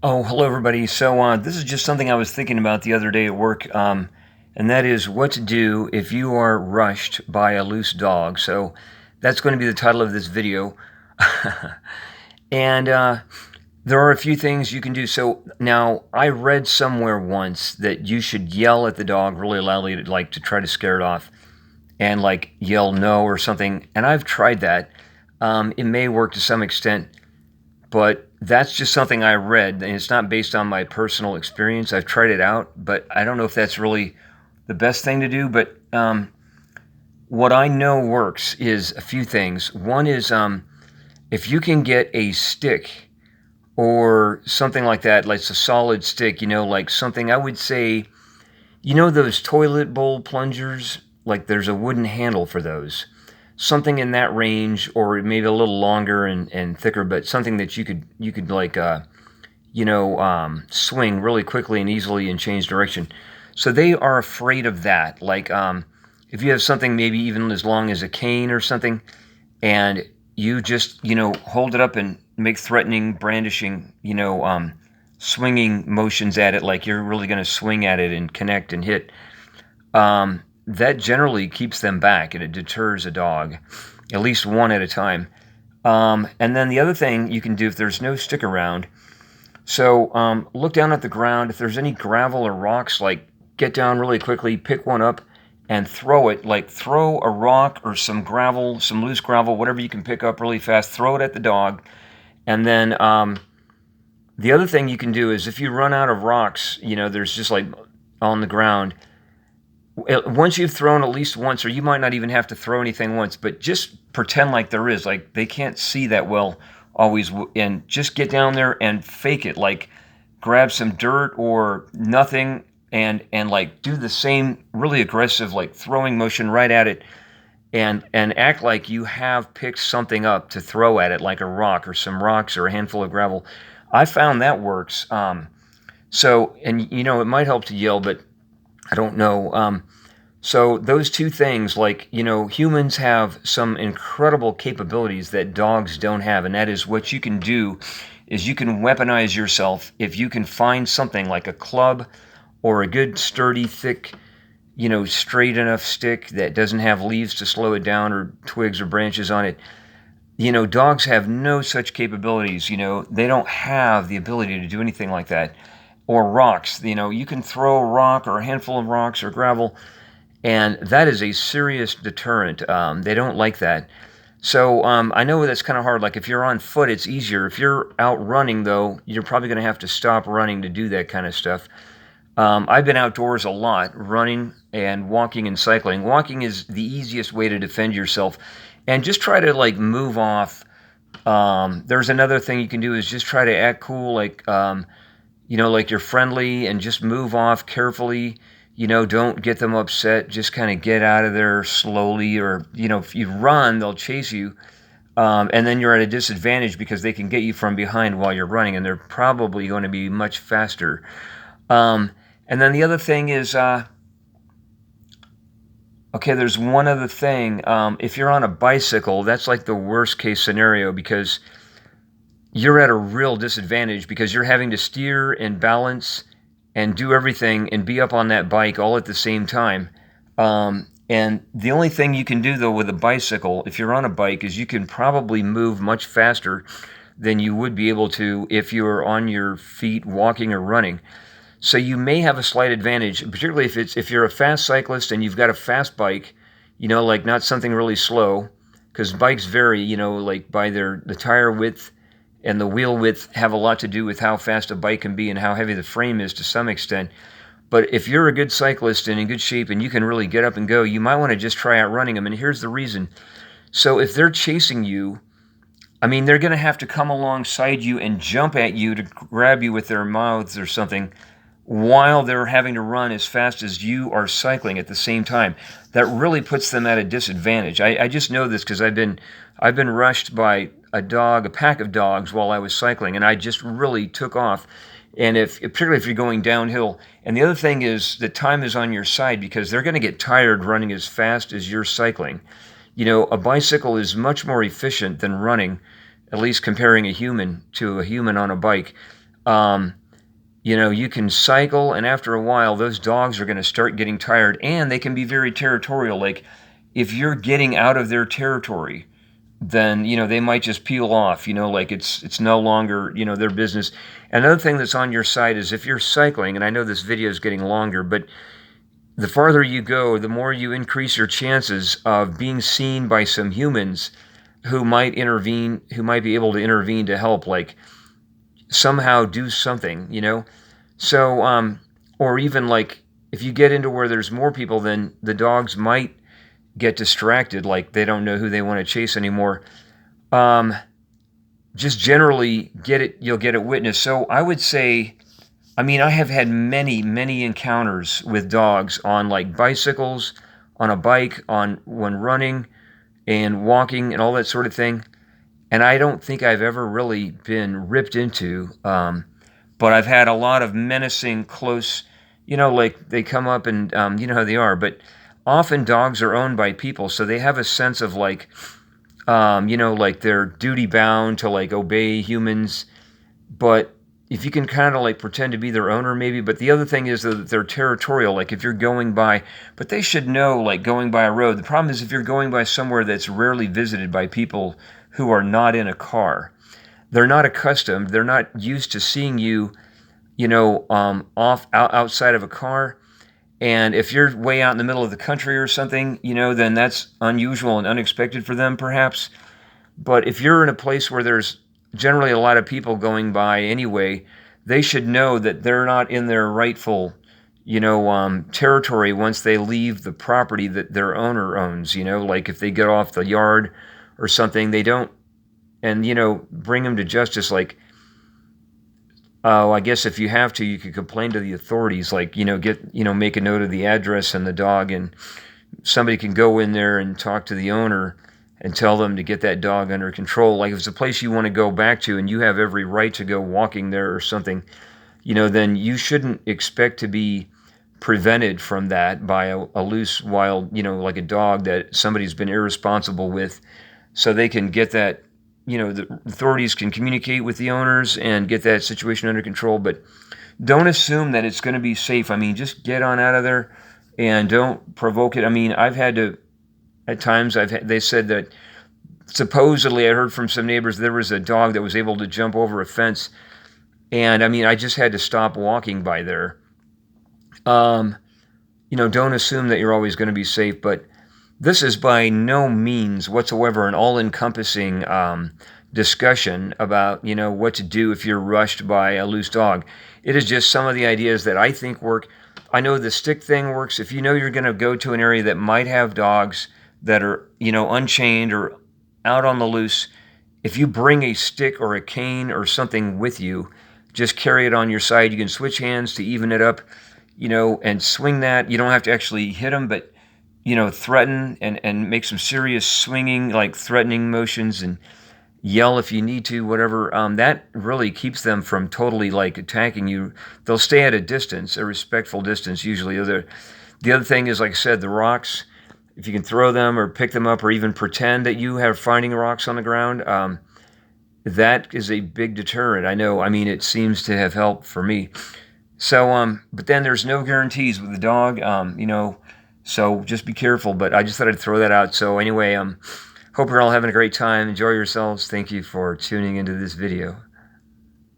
Oh, hello everybody. So this is just something I was thinking about the other day at work, and that is what to do if you are rushed by a loose dog. So that's going to be the title of this video. And there are a few things you can do. So now I read somewhere once that you should yell at the dog really loudly, to try to scare it off, and like yell no or something. And I've tried that. It may work to some extent, but that's just something I read, and it's not based on my personal experience. I've tried it out, but I don't know if that's really the best thing to do. But what I know works is a few things. One is if you can get a stick or something like that, like a solid stick, like something I would say, those toilet bowl plungers, like there's a wooden handle for those. Something in that range, or maybe a little longer and thicker, but something that you could swing really quickly and easily and change direction. So they are afraid of that. Like if you have something maybe even as long as a cane or something, and you just hold it up and make threatening, brandishing, swinging motions at it, like you're really going to swing at it and connect and hit. That generally keeps them back, and it deters a dog, at least one at a time. And then the other thing you can do if there's no stick around, so look down at the ground. If there's any gravel or rocks, like get down really quickly, pick one up, and throw it. Like throw a rock or some gravel, some loose gravel, whatever you can pick up really fast, throw it at the dog. And then the other thing you can do is if you run out of rocks, there's just like on the ground, once you've thrown at least once, or you might not even have to throw anything once, but just pretend like there is, like they can't see that well always, and just get down there and fake it, like grab some dirt or nothing, and like do the same really aggressive like throwing motion right at it, and act like you have picked something up to throw at it, like a rock or some rocks or a handful of gravel. I found that works. And it might help to yell, but I don't know. So those two things, like, humans have some incredible capabilities that dogs don't have, and that is what you can do is you can weaponize yourself if you can find something like a club or a good sturdy, thick, straight enough stick that doesn't have leaves to slow it down or twigs or branches on it. Dogs have no such capabilities. They don't have the ability to do anything like that. Or rocks. You can throw a rock or a handful of rocks or gravel, and that is a serious deterrent. They don't like that. So I know that's kind of hard. Like if you're on foot, it's easier. If you're out running, though, you're probably going to have to stop running to do that kind of stuff. I've been outdoors a lot, running and walking and cycling. Walking is the easiest way to defend yourself, and just try to like move off. There's another thing you can do is just try to act cool, like like you're friendly, and just move off carefully. Don't get them upset. Just kind of get out of there slowly, or, if you run, they'll chase you. And then you're at a disadvantage because they can get you from behind while you're running, and they're probably going to be much faster. And then the other thing is, okay, there's one other thing. If you're on a bicycle, that's like the worst case scenario, because you're at a real disadvantage because you're having to steer and balance and do everything and be up on that bike all at the same time. And the only thing you can do, though, with a bicycle, if you're on a bike, is you can probably move much faster than you would be able to if you were on your feet walking or running. So you may have a slight advantage, particularly if you're a fast cyclist and you've got a fast bike, like not something really slow, because bikes vary, like by the tire width and the wheel width have a lot to do with how fast a bike can be and how heavy the frame is to some extent. But if you're a good cyclist and in good shape and you can really get up and go, you might want to just try out running them. And here's the reason. So if they're chasing you, they're going to have to come alongside you and jump at you to grab you with their mouths or something, while they're having to run as fast as you are cycling at the same time. That really puts them at a disadvantage. I just know this because I've been rushed by a pack of dogs while I was cycling, and I just really took off. And particularly if you're going downhill. And the other thing is that time is on your side, because they're going to get tired running as fast as you're cycling. A bicycle is much more efficient than running, at least comparing a human to a human on a bike. Um, you can cycle, and after a while, those dogs are going to start getting tired, and they can be very territorial. Like, if you're getting out of their territory, then they might just peel off. Like it's no longer their business. Another thing that's on your side is if you're cycling, and I know this video is getting longer, but the farther you go, the more you increase your chances of being seen by some humans who might intervene, who might be able to intervene to help, like somehow do something. So, or even like if you get into where there's more people, then the dogs might get distracted, like they don't know who they want to chase anymore. Um, just generally you'll get it witnessed. So I would say, I have had many, many encounters with dogs on like bicycles, on a bike, on when running and walking and all that sort of thing. And I don't think I've ever really been ripped into. But I've had a lot of menacing, close, like they come up and you know how they are. But often dogs are owned by people, so they have a sense of like, like they're duty bound to like obey humans. But if you can kind of like pretend to be their owner, maybe. But the other thing is that they're territorial. Like if you're going by, but they should know, like going by a road. The problem is if you're going by somewhere that's rarely visited by people who are not in a car. They're not accustomed. They're not used to seeing you, outside of a car. And if you're way out in the middle of the country or something, then that's unusual and unexpected for them, perhaps. But if you're in a place where there's generally a lot of people going by anyway, they should know that they're not in their rightful, territory once they leave the property that their owner owns. Like if they get off the yard or something, they don't, and bring them to justice. Like, oh, I guess if you have to, you could complain to the authorities. Like, make a note of the address and the dog, and somebody can go in there and talk to the owner and tell them to get that dog under control. Like if it's a place you want to go back to and you have every right to go walking there or something, then you shouldn't expect to be prevented from that by a loose, wild, like a dog that somebody's been irresponsible with. So they can get that, the authorities can communicate with the owners and get that situation under control. But don't assume that it's going to be safe. Just get on out of there and don't provoke it. I've had to, at times, they said that supposedly I heard from some neighbors there was a dog that was able to jump over a fence. And I just had to stop walking by there. Don't assume that you're always going to be safe, but this is by no means whatsoever an all-encompassing discussion about, what to do if you're rushed by a loose dog. It is just some of the ideas that I think work. I know the stick thing works. If you know you're going to go to an area that might have dogs that are, unchained or out on the loose, if you bring a stick or a cane or something with you, just carry it on your side. You can switch hands to even it up, and swing that. You don't have to actually hit them, but threaten and make some serious swinging, like threatening motions, and yell if you need to, whatever. That really keeps them from totally like attacking you. They'll stay at a distance, a respectful distance usually. The other thing is, like I said, the rocks. If you can throw them or pick them up or even pretend that you are finding rocks on the ground, that is a big deterrent. I know. It seems to have helped for me. So, but then there's no guarantees with the dog. So just be careful, but I just thought I'd throw that out. So anyway, hope you're all having a great time. Enjoy yourselves. Thank you for tuning into this video.